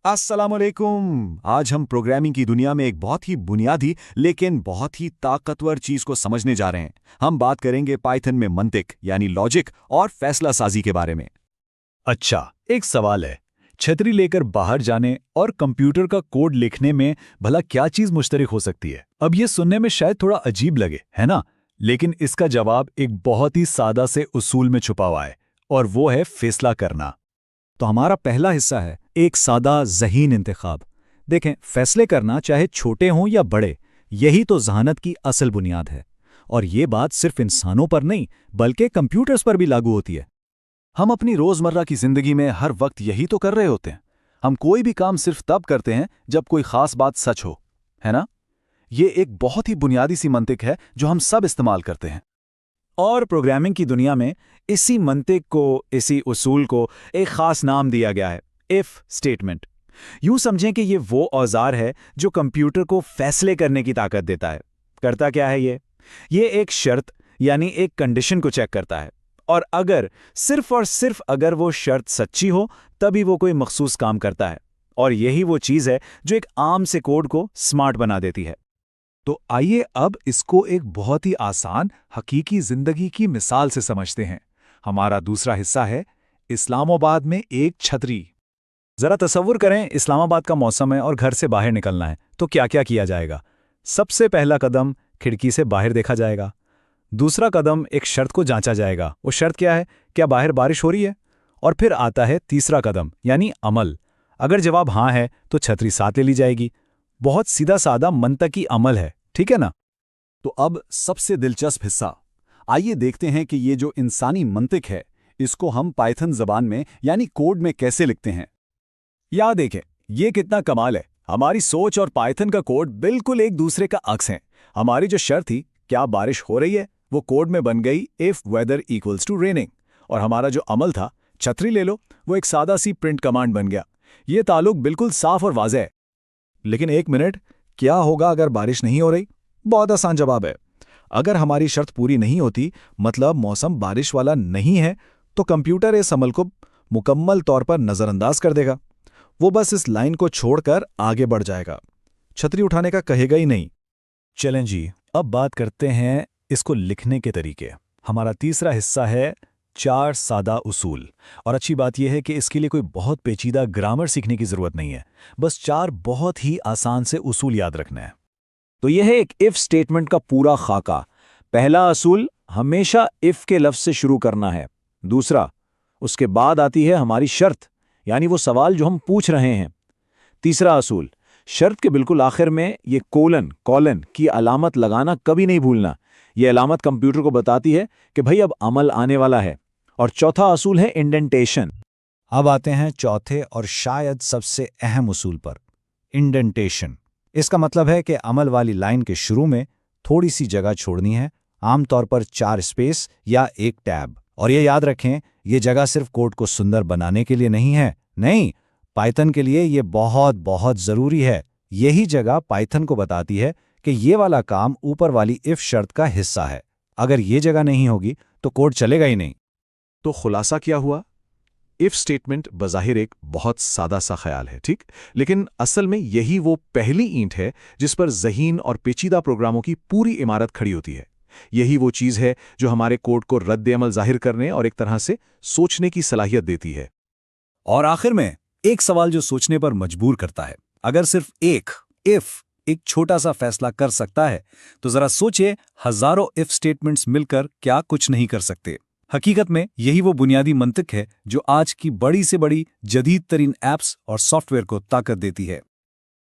अस्सलामुअलैकुम। आज हम प्रोग्रामिंग की दुनिया में एक बहुत ही बुनियादी लेकिन बहुत ही ताकतवर चीज को समझने जा रहे हैं। हम बात करेंगे पाइथन में मंतिक यानी लॉजिक और फैसला साजी के बारे में। अच्छा, एक सवाल है। छतरी लेकर बाहर जाने और कंप्यूटर का कोड लिखने में भला क्या चीज मुश्तरक हो सकती है? अब ये सुनने में शायद थोड़ा अजीब लगे, है ना? लेकिन इसका जवाब एक बहुत ही सादा से उसूल में छुपा हुआ है, और वो है फैसला करना। तो हमारा पहला हिस्सा है एक सादा ज़हीन इंतखाब। देखें, फैसले करना चाहे छोटे हों या बड़े, यही तो जहानत की असल बुनियाद है। और ये बात सिर्फ इंसानों पर नहीं बल्कि कंप्यूटर्स पर भी लागू होती है। हम अपनी रोजमर्रा की जिंदगी में हर वक्त यही तो कर रहे होते हैं। हम कोई भी काम सिर्फ तब करते हैं जब कोई खास बात सच हो, है ना? ये एक बहुत ही बुनियादी सी मंतिक है जो हम सब इस्तेमाल करते हैं। और प्रोग्रामिंग की दुनिया में इसी मंतिक को, इसी उसूल को एक खास नाम दिया गया है, इफ स्टेटमेंट। यूं समझें कि ये वो औजार है जो कंप्यूटर को फैसले करने की ताकत देता है। करता क्या है ये एक शर्त यानी एक कंडीशन को चेक करता है, और सिर्फ अगर वो शर्त सच्ची हो तभी वो कोई मखसूस काम करता है। और यही वो चीज़ है जो एक आम से कोड को स्मार्ट बना देती है। तो आइए अब इसको एक बहुत ही आसान हकीकी जिंदगी की मिसाल से समझते हैं। हमारा दूसरा हिस्सा है इस्लामाबाद में एक छतरी। जरा तसव्वुर करें, इस्लामाबाद का मौसम है और घर से बाहर निकलना है, तो क्या क्या किया जाएगा? सबसे पहला कदम खिड़की से बाहर देखा जाएगा। दूसरा कदम एक शर्त को जांचा जाएगा। वो शर्त क्या है? क्या बाहर बारिश हो रही है? और फिर आता है तीसरा कदम यानी अमल। अगर जवाब हाँ है तो छतरी साथ ले ली जाएगी। बहुत सीधा सादा मंतकी अमल है, ठीक है ना? तो अब सबसे दिलचस्प हिस्सा, आइए देखते हैं कि ये जो इंसानी मंतिक है इसको हम पाइथन ज़बान में यानी कोड में कैसे लिखते हैं। या देखें, ये कितना कमाल है। हमारी सोच और पाइथन का कोड बिल्कुल एक दूसरे का अक्स हैं। हमारी जो शर्त थी, क्या बारिश हो रही है, वो कोड में बन गई if weather equals to raining. और हमारा जो अमल था, छतरी ले लो, वो एक सादा सी प्रिंट कमांड बन गया। ये ताल्लुक बिल्कुल साफ और वाज़ेह है। लेकिन एक मिनट, क्या होगा अगर बारिश नहीं हो रही? बहुत आसान जवाब है। अगर हमारी शर्त पूरी नहीं होती, मतलब मौसम बारिश वाला नहीं है, तो कंप्यूटर इस अमल को मुकम्मल तौर पर नज़रअंदाज कर देगा। वो बस इस लाइन को छोड़कर आगे बढ़ जाएगा, छतरी उठाने का कहेगा ही नहीं। चलें जी, अब बात करते हैं इसको लिखने के तरीके। हमारा तीसरा हिस्सा है 4 सादा उसूल। और अच्छी बात यह है कि इसके लिए कोई बहुत पेचीदा ग्रामर सीखने की ज़रूरत नहीं है, बस 4 बहुत ही आसान से उसूल याद रखना है। तो यह है एक इफ स्टेटमेंट का पूरा खाका। पहला असूल, हमेशा इफ के लफ्ज़ से शुरू करना है। दूसरा, उसके बाद आती है हमारी शर्त, यानी वो सवाल जो हम पूछ रहे हैं। तीसरा असूल, शर्त के बिल्कुल आखिर में ये कॉलन की अलामत लगाना कभी नहीं भूलना। ये अलामत कंप्यूटर को बताती है कि भाई अब अमल आने वाला है। और चौथा असूल है इंडेंटेशन। अब आते हैं चौथे और शायद सबसे अहम उसूल पर, इंडेंटेशन। इसका मतलब है कि अमल वाली लाइन के शुरू में थोड़ी सी जगह छोड़नी है, आमतौर पर 4 स्पेस या एक टैब। और ये याद रखें, ये जगह सिर्फ कोड को सुंदर बनाने के लिए नहीं है, नहीं, पाइथन के लिए ये बहुत बहुत ज़रूरी है। यही जगह पाइथन को बताती है कि ये वाला काम ऊपर वाली इफ शर्त का हिस्सा है। अगर ये जगह नहीं होगी तो कोड चलेगा ही नहीं। तो खुलासा क्या हुआ? इफ स्टेटमेंट बज़ाहिर एक बहुत सादा सा ख्याल है, ठीक? लेकिन असल में यही वो पहली ईंट है जिस पर ज़हीन और पेचीदा प्रोग्रामों की पूरी इमारत खड़ी होती है। यही वो चीज़ है जो हमारे कोड को रद्द-ए-अमल ज़ाहिर करने और एक तरह से सोचने की सलाहियत देती है। और आखिर में एक सवाल जो सोचने पर मजबूर करता है। अगर सिर्फ एक छोटा सा फैसला कर सकता है, तो जरा सोचिए हजारों इफ स्टेटमेंट्स मिलकर क्या कुछ नहीं कर सकते। हकीकत में यही वो बुनियादी मंतिक है जो आज की बड़ी से बड़ी जदीद तरीन ऐप्स और सॉफ्टवेयर को ताकत देती है।